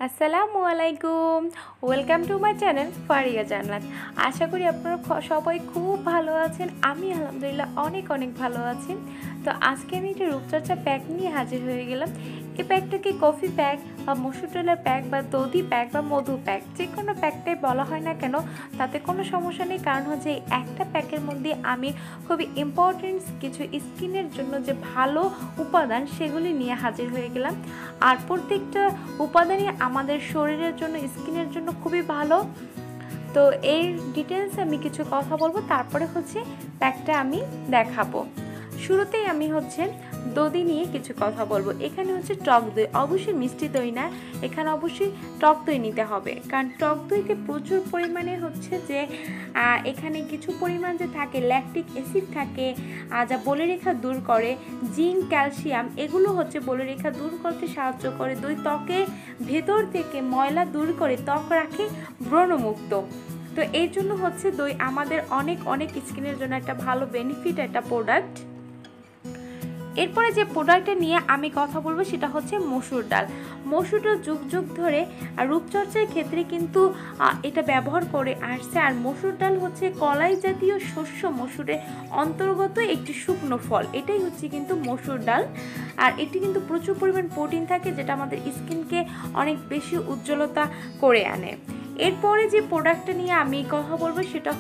আসসালামু আলাইকুম। Welcome to my channel Faria জান্নাত। আশা করি আপনারা সবাই খুব ভালো আছেন। আমি আলহামদুলিল্লাহ অনেক ভালো আছি। তো আজকে আমি একটা রূপচর্চা প্যাক নিয়ে হাজির হয়ে গেলাম। এই প্যাকটাকে কফি প্যাক বা মসুর ডালের প্যাক বা দধি প্যাক বা মধু প্যাক যে কোনো প্যাকটাই বলা হয় না কেন, তাতে কোনো সমস্যা নেই। কারণ হচ্ছে এই একটা প্যাকের মধ্যে আমি খুবই ইম্পর্টেন্ট কিছু স্কিনের জন্য যে ভালো উপাদান সেগুলি নিয়ে হাজির হয়ে গেলাম। আর প্রত্যেকটা উপাদানই আমাদের শরীরের জন্য, স্কিনের জন্য খুবই ভালো। তো এর ডিটেলসে আমি কিছু কথা বলবো, তারপরে হচ্ছে প্যাকটা আমি দেখাবো। শুরুতেই আমি দধি নিয়ে কিছু কথা বলবো। এখানে টক দই, অবশ্যই মিষ্টি দই না, এখানে অবশ্যই টক দই নিতে হবে। কারণ টক দইতে প্রচুর পরিমাণে যে এখানে কিছু পরিমাণ যে থাকে ল্যাকটিক অ্যাসিড থাকে, যা বলিরেখা দূর করে, জিঙ্ক, ক্যালসিয়াম, এগুলো বলিরেখা দূর করতে সাহায্য করে। দই ত্বকের ভেতর থেকে ময়লা দূর করে ত্বক রাখে ব্রণমুক্ত। তো এই জন্য দই আমাদের অনেক স্কিনের জন্য একটা ভালো বেনিফিট, একটা প্রোডাক্ট। এরপরে যে প্রোডাক্টটা নিয়ে আমি কথা বলবো সেটা মসুর ডাল। মসুর ডাল যুগ ধরে রূপচর্চার ক্ষেত্রে কিন্তু এটা ব্যবহার করে আসছে। আর মসুর ডাল কলাই জাতীয় শস্য, মসুরের অন্তর্গত একটি শুকনো ফল। এটাই কিন্তু মসুর ডাল। আর এটি কিন্তু প্রচুর পরিমাণ প্রোটিন থাকে, যেটা আমাদের স্কিনকে অনেক বেশি উজ্জ্বলতা করে আনে। এরপরে যে প্রোডাক্টটা নিয়ে আমি কথা বলবো সেটা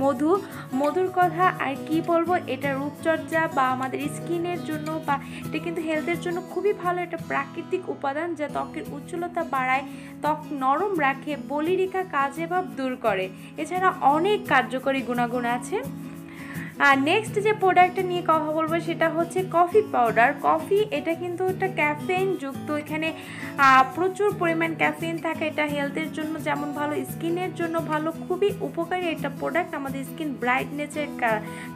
মধু। মধুর কথা আর কি বলবো, এটা রূপচর্চা বা আমাদের স্কিনের জন্য বা এটা কিন্তু হেলথের জন্য খুবই ভালো একটা প্রাকৃতিক উপাদান, যা ত্বকের উজ্জ্বলতা বাড়ায়, ত্বক নরম রাখে, বলিরেখা কাজে ভাব দূর করে। এছাড়া অনেক কার্যকরী গুণাগুণ আছে। আর নেক্সট যে প্রোডাক্টটা নিয়ে কথা বলবো সেটা কফি পাউডার। কফি এটা কিন্তু একটা ক্যাফেইন যুক্ত, এখানে প্রচুর পরিমাণ ক্যাফেইন থাকে। এটা হেলথের জন্য যেমন ভালো, স্কিনের জন্য ভালো, খুবই উপকারী একটা প্রোডাক্ট, আমাদের স্কিন ব্রাইটনেসের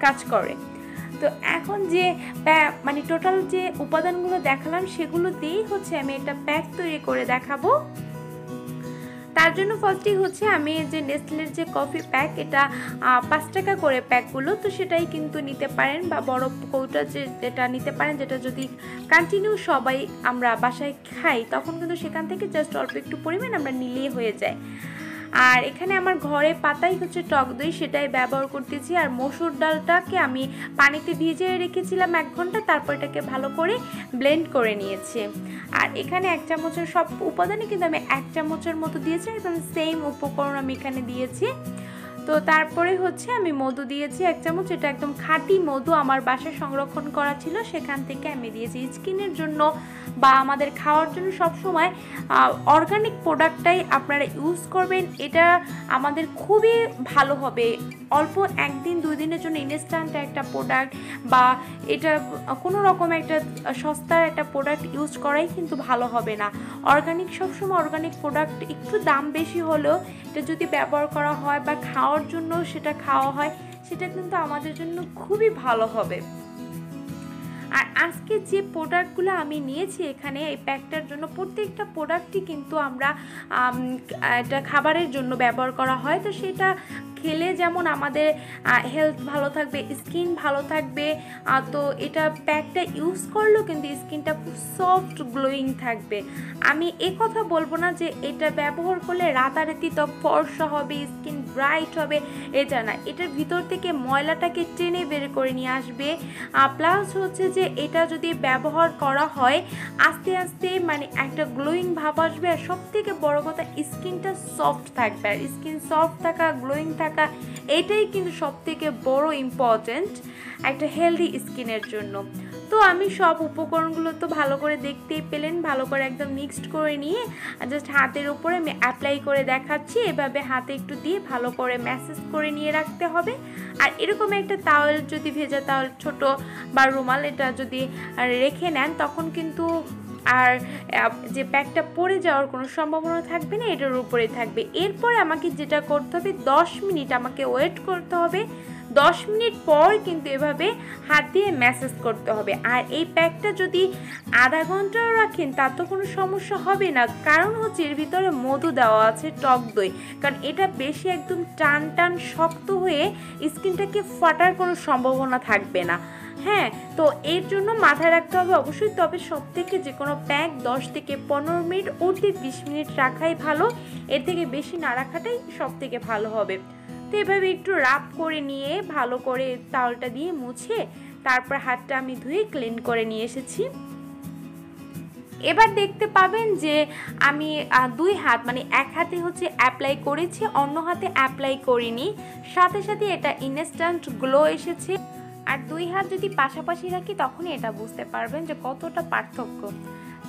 কাজ করে। তো এখন যে টোটাল যে উপাদানগুলো দেখালাম সেগুলো দিয়েই আমি একটা প্যাক তৈরি করে দেখাবো। তার জন্য ফার্স্টেই আমি যে নেসলের যে কফি প্যাক, এটা 5 টাকা করে প্যাকগুলো, তো সেটাই কিন্তু নিতে পারেন, বা বড় কৌটা যেটা নিতে পারেন, যেটা যদি কন্টিনিউ সবাই আমরা বাসায় খাই তখন কিন্তু সেখান থেকে জাস্ট অল্প একটু পরিমাণ আমরা নিলেই হয়ে যায়। আর এখানে আমার ঘরে পাতাই টক দই, সেটাই ব্যবহার করতেছি। আর মসুর ডালটাকে আমি পানিতে ভিজিয়ে রেখেছিলাম 1 ঘন্টা, তারপর এটাকে ভালো করে ব্লেন্ড করে নিয়েছি। আর এখানে 1 চামচের সব উপাদানই কিন্তু আমি 1 চামচের মতো দিয়েছি, একদম সেম উপকরণ আমি এখানে দিয়েছি। তো তারপরে আমি মধু দিয়েছি 1 চামচ। এটা একদম খাঁটি মধু, আমার বাসায় সংরক্ষণ করা ছিল, সেখান থেকে আমি দিয়েছি। স্কিনের জন্য বা আমাদের খাওয়ার জন্য সবসময় অর্গানিক প্রোডাক্টটাই আপনারা ইউজ করবেন, এটা আমাদের খুবই ভালো হবে। অল্প 1 দিন 2 দিনের জন্য ইনস্ট্যান্ট একটা প্রোডাক্ট বা এটা কোনো রকম একটা সস্তার একটা প্রোডাক্ট ইউজ করাই কিন্তু ভালো হবে না। অর্গানিক, সবসময় অর্গানিক প্রোডাক্ট একটু দাম বেশি হলেও এটা যদি ব্যবহার করা হয় বা খাওয়ার জন্য সেটা খাওয়া হয়, সেটা কিন্তু আমাদের জন্য খুবই ভালো হবে। আর আজকে যে প্রোডাক্টগুলো আমি নিয়েছি এখানে এই প্যাকটার জন্য, প্রত্যেকটা প্রোডাক্টই কিন্তু আমরা এটা খাবারের জন্য ব্যবহার করা হয়। তো সেটা খেলে যেমন আমাদের হেলথ ভালো থাকবে, স্কিন ভালো থাকবে। তো এটা প্যাকটা ইউজ করলেও কিন্তু স্কিনটা খুব সফট গ্লোয়িং থাকবে। আমি কথা বলবো না যে এটা ব্যবহার করলে রাতারাতি ত্বক ফর্সা হবে, স্কিন ব্রাইট হবে, এটা না। এটার ভিতর থেকে ময়লাটাকে টেনে বের করে নিয়ে আসবে। প্লাস যে এটা যদি ব্যবহার করা হয় আস্তে আস্তে একটা গ্লোয়িং ভাব আসবে। আর সব থেকে বড় কথা, স্কিনটা সফট থাকবে। আর স্কিন সফট থাকা, গ্লোয়িং থাকা, এটাই কিন্তু সব থেকে বড় ইম্পর্টেন্ট একটা হেলদি স্কিনের জন্য। তো আমি সব উপকরণগুলো তো ভালো করে দেখতেই পেলেন, ভালো করে একদম মিক্সড করে নিয়ে জাস্ট হাতের উপরে আমি অ্যাপ্লাই করে দেখাচ্ছি। এভাবে হাতে একটু দিয়ে ভালো করে ম্যাসেজ করে নিয়ে রাখতে হবে। আর এরকম একটা তাওয়েল, যদি ভেজা তাওয়েল ছোট বা রুমাল, এটা যদি রেখে নেন তখন কিন্তু আর যে প্যাকটা পড়ে যাওয়ার কোনো সম্ভাবনা থাকবে না, এটার উপরে থাকবে। এরপরে আমাকে যেটা করতে হবে, 10 মিনিট আমাকে ওয়েট করতে হবে। 10 মিনিট পর কিন্তু এভাবে হাত দিয়ে ম্যাসেজ করতে হবে। আর এই প্যাকটা যদি আধা ঘন্টাও রাখেন তার তো কোনো সমস্যা হবে না, কারণ এর ভিতরে মধু দেওয়া আছে, টক দই। কারণ এটা বেশি একদম টান শক্ত হয়ে স্কিনটাকে ফাটার কোনো সম্ভাবনা থাকবে না। হ্যাঁ, তো এর জন্য মাথায় রাখতে হবে অবশ্যই, তবে সবথেকে যে কোনো প্যাক 10 থেকে 15 মিনিট অতি 20 মিনিট রাখাই ভালো, এর থেকে বেশি না রাখাটাই সবথেকে ভালো হবে। তো এভাবে একটু রাব করে নিয়ে ভালো করে তাওয়ালটা দিয়ে মুছে তারপর হাতটা আমি ধুয়ে ক্লিন করে নিয়ে এসেছি। এবার দেখতে পাবেন যে আমি 2 হাত মানে এক হাতে হচ্ছে অ্যাপ্লাই করেছি, অন্য হাতে অ্যাপ্লাই করিনি, সাথে সাথে এটা ইনস্ট্যান্ট গ্লো এসেছে। আর 2 হাত যদি পাশাপাশি রাখি তখনই এটা বুঝতে পারবেন যে কতটা পার্থক্য।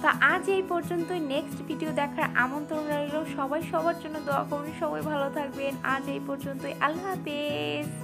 তো আজ এই পর্যন্তই, নেক্সট ভিডিও দেখার আমন্ত্রণ রইল। সবাই সবার জন্য দোয়া করুন, সবাই ভালো থাকবেন। আজ এই পর্যন্তই, আল্লাহ হাফেজ।